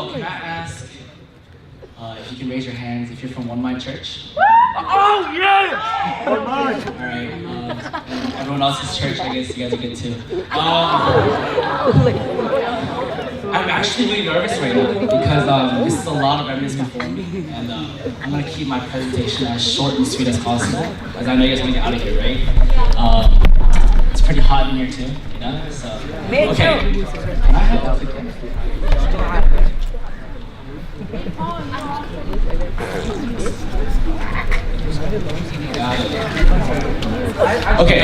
So can I ask if you can raise your hands if you're from One Mind Church? Oh yeah! One Mind. All right. And everyone else's church, I guess you guys are good too. I'm actually really nervous right now because this is a lot of evidence before me, and I'm gonna keep my presentation as short and sweet as possible, as I know you guys want to get out of here, right? It's pretty hot in here too, you know. So okay. Can I have that again? Okay,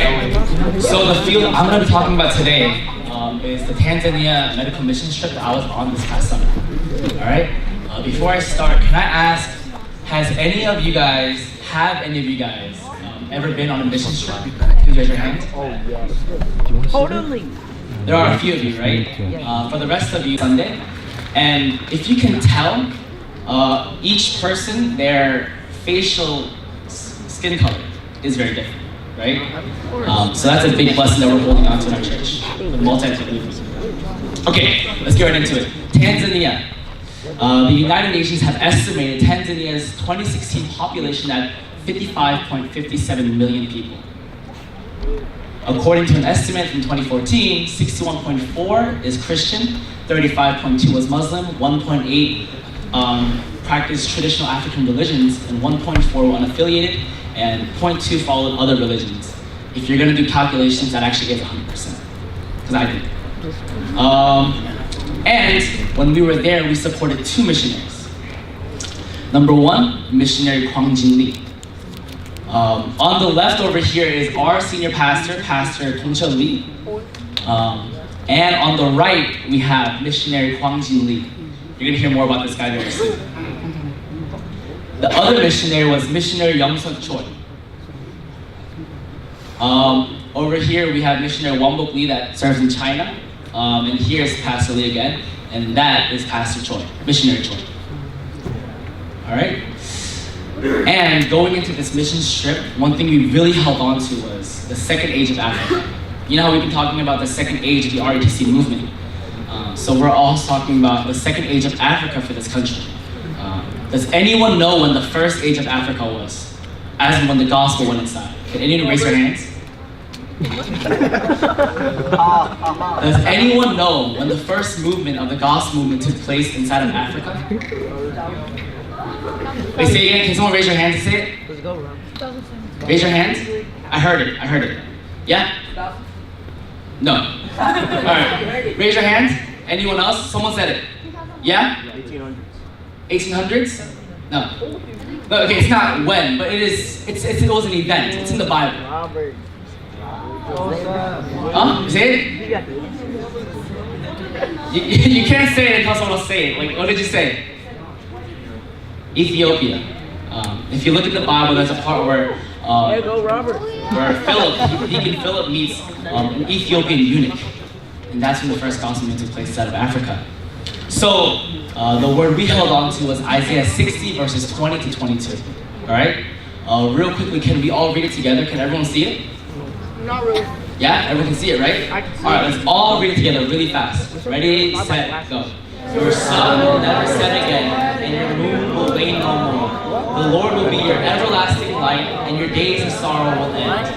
so the field I'm going to be talking about today is the Tanzania medical mission trip that I was on this past summer. Alright, before I start, can I ask, have any of you guys ever been on a mission trip? Please raise your hand. Totally. There are a few of you, right? For the rest of you, Sunday. And if you can tell, each person, their facial skin color is very different, right? So that's a big blessing that we're holding on to in our church, the multi-ethnic. Okay, let's get right into it. Tanzania. The United Nations have estimated Tanzania's 2016 population at 55.57 million people. According to an estimate from 2014, 61.4 is Christian, 35.2 was Muslim, 1.8 practiced traditional African religions, and 1.4 were unaffiliated, and 0.2 followed other religions. If you're going to do calculations, that actually gets 100%, because I did. And when we were there, we supported two missionaries. Number one, missionary Kwang Jin Lee. On the left over here is our senior pastor, Pastor Tongcha Lee. And on the right, we have missionary Kwang Jin Lee. You're going to hear more about this guy very soon. The other missionary was missionary Young Suk Choi. Over here, we have missionary Wambok Lee that serves in China. And here's Pastor Lee again. And that is Pastor Choi, missionary Choi. All right? And going into this mission trip, one thing we really held on to was the second age of Africa. You know how we've been talking about the second age of the RETC movement? So we're also talking about the second age of Africa for this country. Does anyone know when the first age of Africa was? As in when the gospel went inside? Can anyone raise their hands? Does anyone know when the first movement of the gospel movement took place inside of Africa? Wait, say it again. Can someone raise your hand to say it? Let's go, Ron. Raise your hands. I heard it. Yeah? No. Alright. Raise your hands. Anyone else? Someone said it. Yeah? 1800s. 1800s? No. No, okay, it's not when, but it was an event. It's in the Bible. Huh? Say it? You can't say it until someone else say it. Like, what did you say? Ethiopia. If you look at the Bible, there's a part where Deacon Philip meets an Ethiopian eunuch, and that's when the first gospel movement took place out of Africa. So the word we held on to was Isaiah 60 verses 20 to 22. All right. Real quickly, can we all read it together? Can everyone see it? Not really. Yeah, everyone can see it, right? All right, let's all read it together really fast. Ready, set, go. Your sun will never set again, and your moon will wane no more. The Lord will be your everlasting light, and your days of sorrow will end.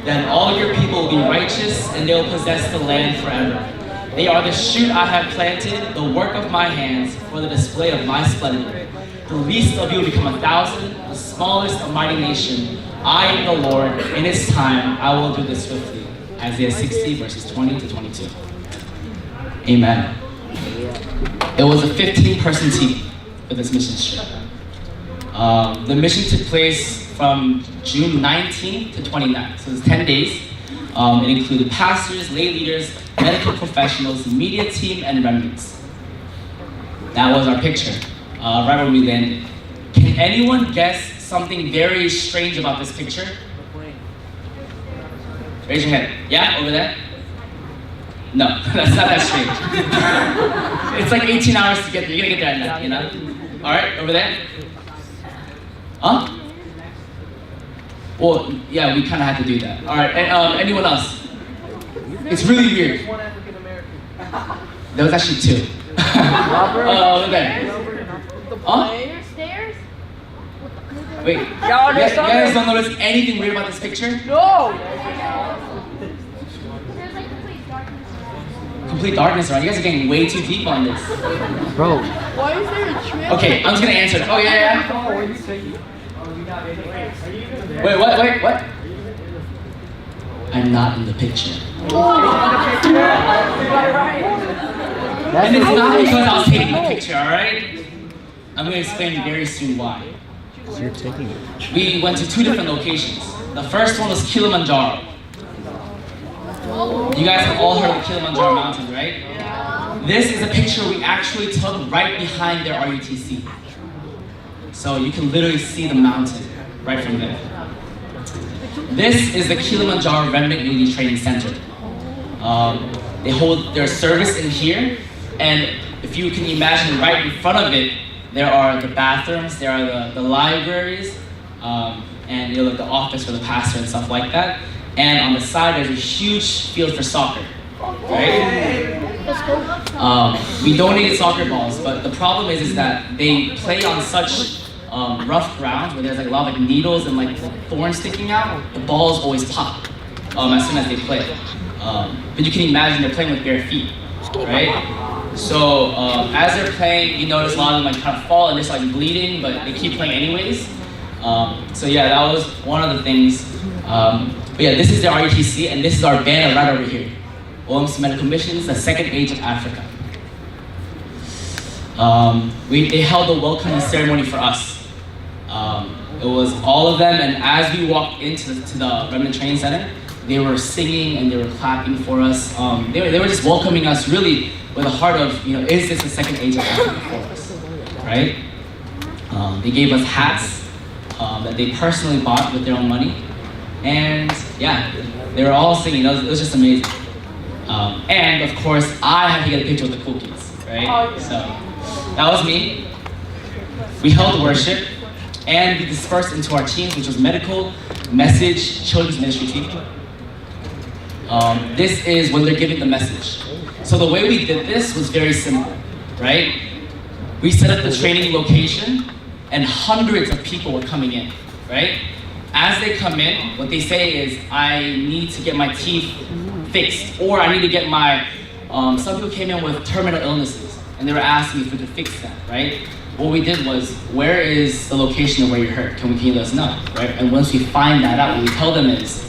Then all your people will be righteous, and they will possess the land forever. They are the shoot I have planted, the work of my hands, for the display of my splendor. The least of you will become 1,000, the smallest a mighty nation. I am the Lord, in its time I will do this swiftly. Isaiah 60 verses 20 to 22. Amen. It was a 15-person team for this mission trip. The mission took place from June 19th to 29th, so it was 10 days. It included pastors, lay leaders, medical professionals, media team, and remnants. That was our picture, right when we landed. Can anyone guess something very strange about this picture? Raise your hand. Yeah, over there? No, that's not that strange. It's like 18 hours to get there. You're gonna get there at night, you know? All right, over there? Huh? Well, yeah, we kind of had to do that. All right, and, anyone else? It's really weird. One African American. There was actually two. Okay. Huh? Stairs? Wait. You guys don't notice anything weird about this picture? No! Complete darkness around. You guys are getting way too deep on this. Bro. Why is there a trip? Okay, I'm just gonna answer it. Oh yeah. Wait, what? I'm not in the picture. And it's not because I was taking the picture, alright? I'm gonna explain very soon why. You're taking it. We went to 2 different locations. The first one was Kilimanjaro. You guys have all heard of Kilimanjaro Mountain, right? This is a picture we actually took right behind their RUTC. So you can literally see the mountain right from there. This is the Kilimanjaro Remnant Unity Training Center. They hold their service in here, and if you can imagine right in front of it, there are the bathrooms, there are the libraries, and the office for the pastor and stuff like that. And on the side, there's a huge field for soccer, right? We donated soccer balls, but the problem is that they play on such rough grounds where there's like a lot of like needles and like thorns sticking out. The balls always pop as soon as they play. But you can imagine they're playing with bare feet, right? So as they're playing, you notice a lot of them like kind of fall and just like bleeding, but they keep playing anyways. So yeah, that was one of the things. But yeah, this is the RUTC, and this is our banner right over here. Women's Medical Missions, the second age of Africa. They held a welcoming ceremony for us. It was all of them, and as we walked into the Remnant Training Center, they were singing and they were clapping for us. They were just welcoming us really with a heart of, is this the second age of Africa for us, right? They gave us hats that they personally bought with their own money. And yeah, they were all singing. It was just amazing. And of course, I had to get a picture with the cool kids, right? So that was me. We held worship, and we dispersed into our teams, which was medical, message, children's ministry team. This is when they're giving the message. So the way we did this was very simple, right? We set up the training location, and hundreds of people were coming in, right? As they come in, what they say is, I need to get my teeth fixed, or I need to get my, some people came in with terminal illnesses, and they were asking if we could fix that, right? What we did was, where is the location of where you're hurt? Can you let us know, right? And once we find that out, what we tell them is,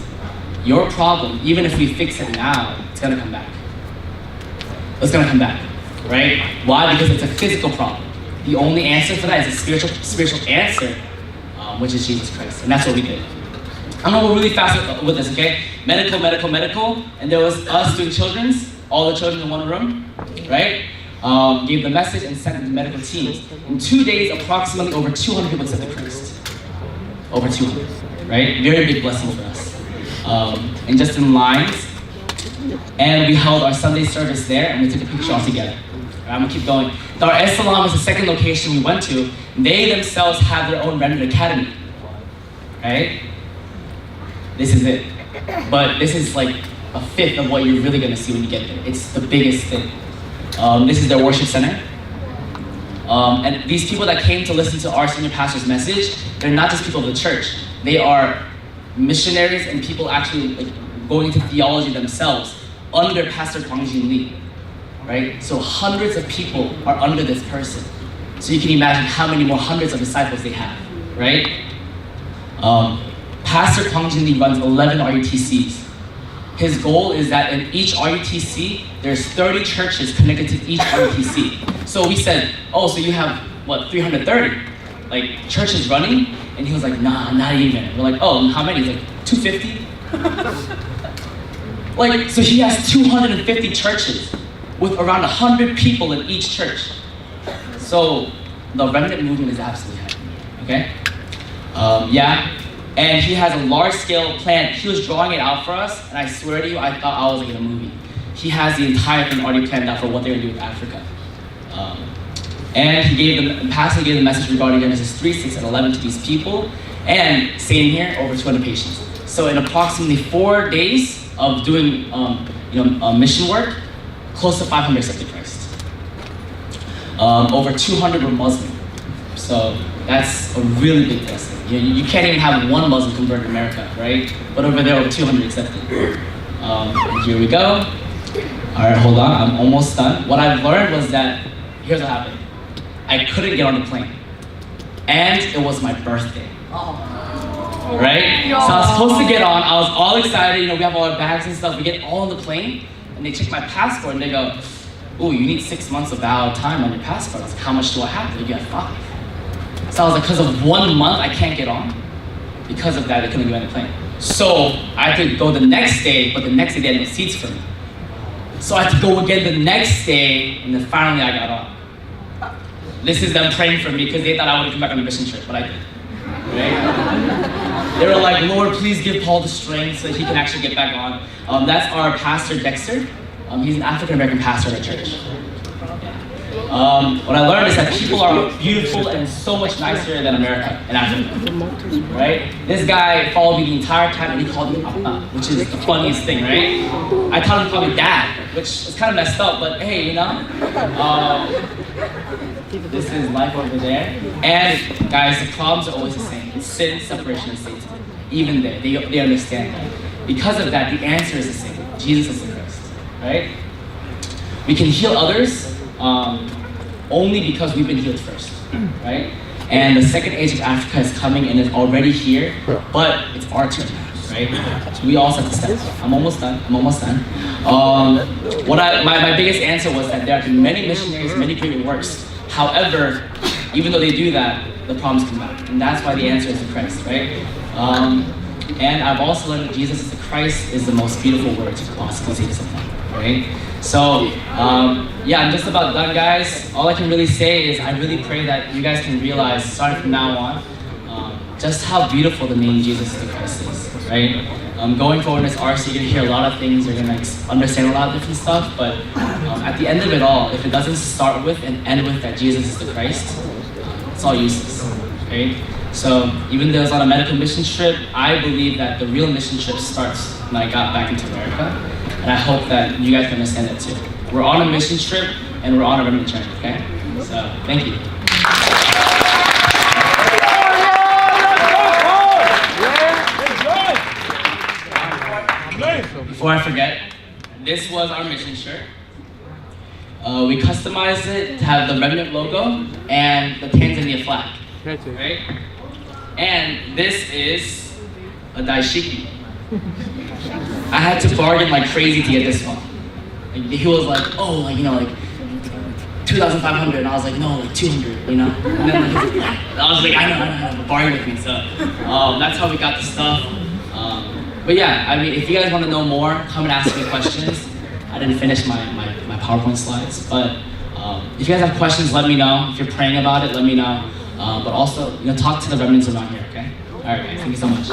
your problem, even if we fix it now, it's gonna come back. It's gonna come back, right? Why? Because it's a physical problem. The only answer for that is a spiritual answer, which is Jesus Christ, and that's what we did. I'm gonna go really fast with this, okay? Medical, and there was us doing children's, all the children in one room, right? Gave the message and sent the medical teams. In 2 days, approximately over 200 people accepted Christ. Over 200, right? Very big blessing for us. And just in lines, and we held our Sunday service there, and we took a picture all together. I'm gonna keep going. Dar es Salaam is the second location we went to. They themselves have their own Remnant Academy, right? This is it. But this is like a fifth of what you're really gonna see when you get there. It's the biggest thing. This is their worship center. And these people that came to listen to our senior pastor's message, they're not just people of the church. They are missionaries and people actually like, going into theology themselves under Pastor Kwangjin Lee. Right? So hundreds of people are under this person. So you can imagine how many more hundreds of disciples they have, right? Pastor Kwangjin Lee runs 11 RUTCs. His goal is that in each RUTC, there's 30 churches connected to each RUTC. So we said, oh, so you have, what, 330? Like, churches running? And he was like, nah, not even. We're like, oh, how many? He's like, 250? Like, so he has 250 churches with around 100 people in each church. So the remnant movement is absolutely happening, okay? Yeah, and he has a large-scale plan. He was drawing it out for us, and I swear to you, I thought I was in a movie. He has the entire thing already planned out for what they're gonna do with Africa. And the pastor gave the message regarding Genesis 3, 6, and 11 to these people, and same here, over 200 patients. So in approximately 4 days of doing mission work, close to 500 accepted Christ. over 200 were Muslim. So that's a really big blessing. You can't even have one Muslim convert in America, right? But over there, over 200 accepted. And here we go. All right, hold on, I'm almost done. What I've learned was that, here's what happened. I couldn't get on the plane. And it was my birthday. Right? So I was supposed to get on, I was all excited, we have all our bags and stuff, we get all on the plane, and they check my passport and they go, oh, you need 6 months of valid time on your passport. I was like, how much do I have? You got 5. So I was like, because of 1 month, I can't get on. Because of that, they couldn't get on the plane. So I had to go the next day, but the next day they had no seats for me. So I had to go again the next day, and then finally I got on. This is them praying for me because they thought I would come back on a mission trip, but I did. Right? They were like, Lord, please give Paul the strength so that he can actually get back on. That's our pastor, Dexter. He's an African-American pastor at our church. What I learned is that people are beautiful and so much nicer than America and Africa, right? This guy followed me the entire time and he called me Papa, which is the funniest thing, right? I taught him to call me Dad, which is kind of messed up, but hey, this is life over there. And guys, the problems are always the same. It's sin, separation, and Satan. Even there, they understand that. Because of that, the answer is the same. Jesus is the Christ, right? We can heal others only because we've been healed first, right? And the second age of Africa is coming and is already here, but it's our turn, right? So we also have to step up. I'm almost done. My biggest answer was that there are many missionaries, many great works. However, even though they do that, the problems come back. And that's why the answer is the Christ, right? And I've also learned that Jesus is the Christ is the most beautiful word to possibly say to someone, right? So, yeah, I'm just about done, guys. All I can really say is I really pray that you guys can realize, starting from now on, just how beautiful the name Jesus the Christ is, right? Going forward in this RCA, you're gonna hear a lot of things, you're gonna understand a lot of different stuff, but at the end of it all, if it doesn't start with and end with that Jesus is the Christ, it's all useless, right? So even though it's on a medical mission trip, I believe that the real mission trip starts when I got back into America, and I hope that you guys can understand that too. We're on a mission trip, and we're on a remnant journey, okay? So, thank you. Before I forget, this was our mission shirt. We customized it to have the remnant logo and the Tanzania flag, right? And this is a daishiki. I had to bargain like crazy to get this one. He was like, oh, like 2,500, and I was like, no, like 200, And then I was like, I know, bargain with me. So that's how we got the stuff. But yeah, I mean, if you guys want to know more, come and ask me questions. I didn't finish my PowerPoint slides, but if you guys have questions, let me know. If you're praying about it, let me know. But also, talk to the remnants around here, okay? All right, guys, thank you so much.